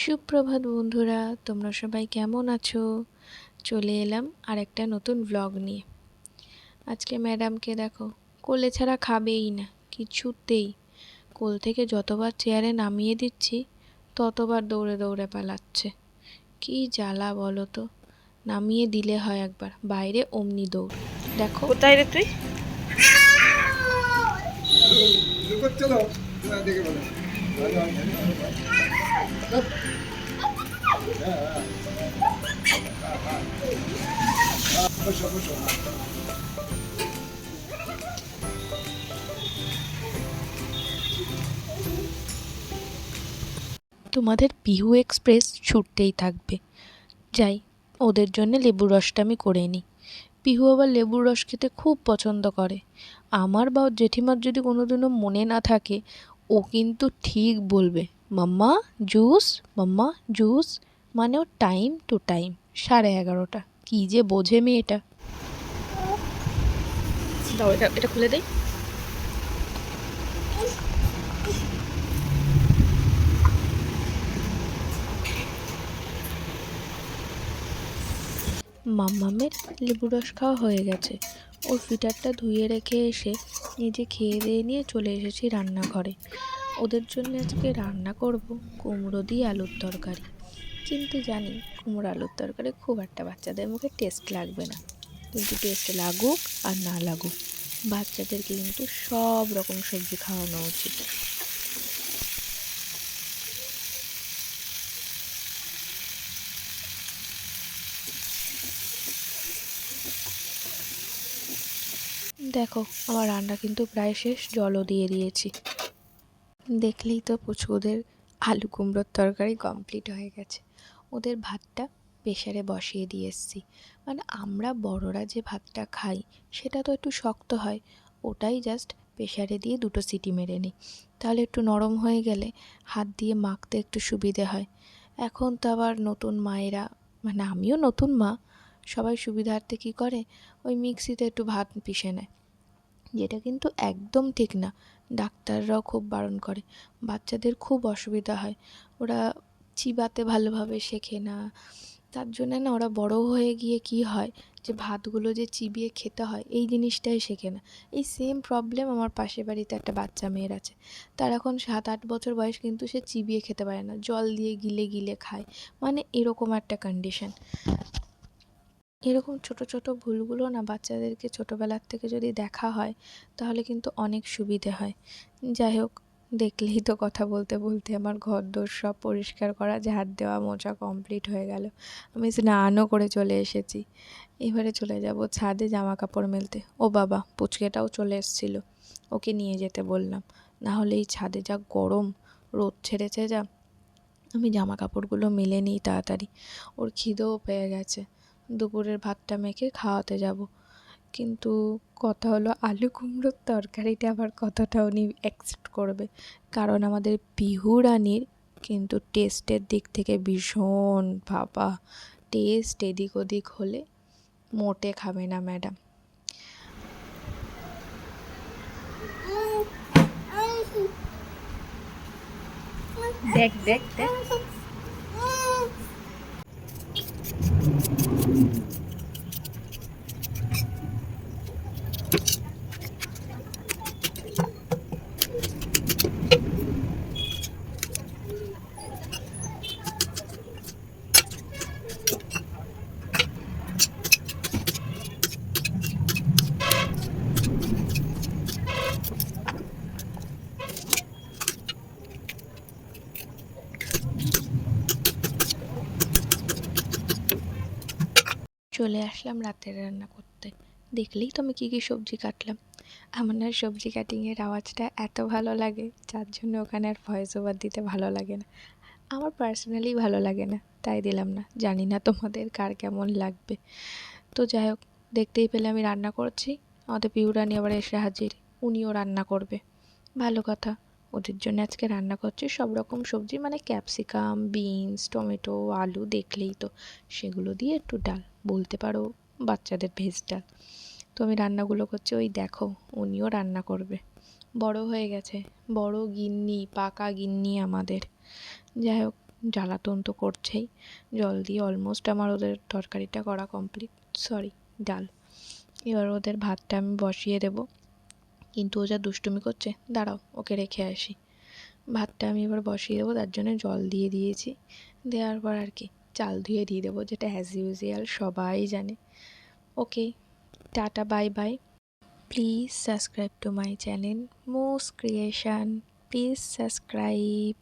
সুপ্রভাত বন্ধুরা, তোমরা সবাই কেমন আছো? চলে এলাম আর একটা নতুন ব্লগ নিয়ে। আজকে ম্যাডামকে দেখো, কোলে ছাড়া খাবেই না কিছুতেই। কোল থেকে যতবার চেয়ারে নামিয়ে দিচ্ছি ততবার দৌড়ে দৌড়ে পালাচ্ছে। কি জ্বালা বলো তো। নামিয়ে দিলে হয় একবার, বাইরে অমনি দৌড়। দেখো কোথায় রে তুই? তোমাদের পিহু এক্সপ্রেস ছুটতেই থাকবে। যাই, ওদের জন্য লেবুর রসটা আমি করে নিই। পিহু আবার লেবুর রস খেতে খুব পছন্দ করে। আমার বা ওর জেঠিমার যদি কোনোদিনও মনে না থাকে, ও কিন্তু ঠিক বলবে, মাম্মা জুস, মাম্মা জুস। মানে ও টাইম টু টাইম 11:30। কী যে বোঝে মেয়েটা। দাও, এটা খুলে দেই। মাম্মামের লেবু রস খাওয়া হয়ে গেছে। ওর ফিটারটা ধুয়ে রেখে এসে নিজে খেয়ে দিয়ে নিয়ে চলে এসেছি রান্নাঘরে। ওদের জন্য আজকে রান্না করব কুমড়ো দিয়ে আলুর তরকারি। কিন্তু জানি কুমড়ো আলুর তরকারি খুব একটা বাচ্চাদের মুখে টেস্ট লাগবে না। কিন্তু টেস্ট লাগুক আর না লাগুক, বাচ্চাদেরকে কিন্তু সব রকম সবজি খাওয়ানো উচিত। দেখো, আমার রান্না কিন্তু প্রায় শেষ, জলও দিয়ে দিয়েছি। দেখলেই তো পুচকুদের আলু কুমড়োর তরকারি কমপ্লিট হয়ে গেছে। ওদের ভাতটা প্রেশারে বসিয়ে দিয়ে এসেছি। মানে আমরা বড়রা যে ভাতটা খাই সেটা তো একটু শক্ত হয়, ওটাই জাস্ট প্রেশারে দিয়ে 2টো সিটি মেরে নিই। তাহলে একটু নরম হয়ে গেলে হাত দিয়ে মাখতে একটু সুবিধে হয়। এখন তো আবার নতুন মায়েরা, মানে আমিও নতুন মা, সবাই সুবিধার্থে কী করে, ওই মিক্সিতে একটু ভাত পিষে নেয়, যেটা কিন্তু একদম ঠিক না। ডাক্তাররাও খুব বারণ করে। বাচ্চাদের খুব অসুবিধা হয়, ওরা চিবাতে ভালোভাবে শেখে না। তার জন্য না ওরা বড় হয়ে গিয়ে কি হয়, যে ভাতগুলো যে চিবিয়ে খেতে হয় এই জিনিসটাই শেখে না। এই সেম প্রবলেম আমার পাশের বাড়িতে একটা বাচ্চা মেয়ের আছে। তার এখন 7-8 বছর বয়স, কিন্তু সে চিবিয়ে খেতে পারে না, জল দিয়ে গিলে গিলে খায়। মানে এরকম একটা কন্ডিশন। এরকম ছোট ছোট ভুলগুলো না বাচ্চাদেরকে ছোটোবেলার থেকে যদি দেখা হয় তাহলে কিন্তু অনেক সুবিধে হয়। যাই হোক, দেখলেই তো কথা বলতে বলতে আমার ঘরদোর সব পরিষ্কার করা, ঝাড় দেওয়া, মোছা কমপ্লিট হয়ে গেল। আমি স্নানও করে চলে এসেছি। এবারে চলে যাব ছাদে জামা কাপড় মেলতে। ও বাবা, পুচকেটাও চলে এসেছিলো, ওকে নিয়ে যেতে বললাম। না হলে এই ছাদে যা গরম, রোদ ছেড়েছে যা। আমি জামা কাপড়গুলো মেলে নিই তাড়াতাড়ি। ওর খিদেও পেয়ে গেছে, দুপুরের ভাতটা মেখে খাওয়াতে যাব। কিন্তু কথা হলো, আলু কুমড়োর তরকারিটা আবার কতটা উনি অ্যাকসেপ্ট করবে। কারণ আমাদের পিহু রানীর কিন্তু টেস্টের দিক থেকে ভীষণ বাবা, টেস্ট এদিক ওদিক হলে মোটে খাবে না ম্যাডাম। দেখ দেখ দেখ। চলে আসলাম রাতের রান্না করতে। দেখলেই তো আমি কী কী সবজি কাটলাম। আমার না সবজি কাটিংয়ের আওয়াজটা এত ভালো লাগে, যার জন্য ওখানে আর ভয়েস ওভার দিতে ভালো লাগে না। আমার পার্সোনালি ভালো লাগে না, তাই দিলাম না। জানি না তোমাদের কার কেমন লাগবে। তো যাই হোক, দেখতেই পেলে আমি রান্না করছি। আমাদের পিউরানি আবার এসে হাজির, উনিও রান্না করবে। ভালো কথা, ওদের জন্য আজকে রান্না করছি সব রকম সবজি, মানে ক্যাপসিকাম, বিনস, টমেটো, আলু, দেখলেই তো। সেগুলো দিয়ে একটু ডাল, বলতে পারো বাচ্চাদের ভেজ ডাল। তো আমি রান্নাগুলো করছি, ওই দেখো উনিও রান্না করবে। বড় হয়ে গেছে, বড় গিন্নি, পাকা গিন্নি আমাদের। যাই হোক, জ্বালাতন তো করছেই। জল দিয়ে অলমোস্ট আমার ওদের তরকারিটা করা কমপ্লিট, সরি ডাল। এবার ওদের ভাতটা আমি বসিয়ে দেব, কিন্তু ও যা দুষ্টুমি করছে, দাঁড়াও ওকে রেখে আসি। ভাতটা আমি এবার বসিয়ে দেবো, তার জন্য জল দিয়ে দিয়েছি। দেওয়ার পর আর কি চাল ধুয়ে দিয়ে দেবো, যেটা অ্যাজ ইউজুয়াল সবাই জানে। Okay, tata, bye bye. Please subscribe to my channel মোস ক্রিয়েশন, প্লিজ সাবস্ক্রাইব।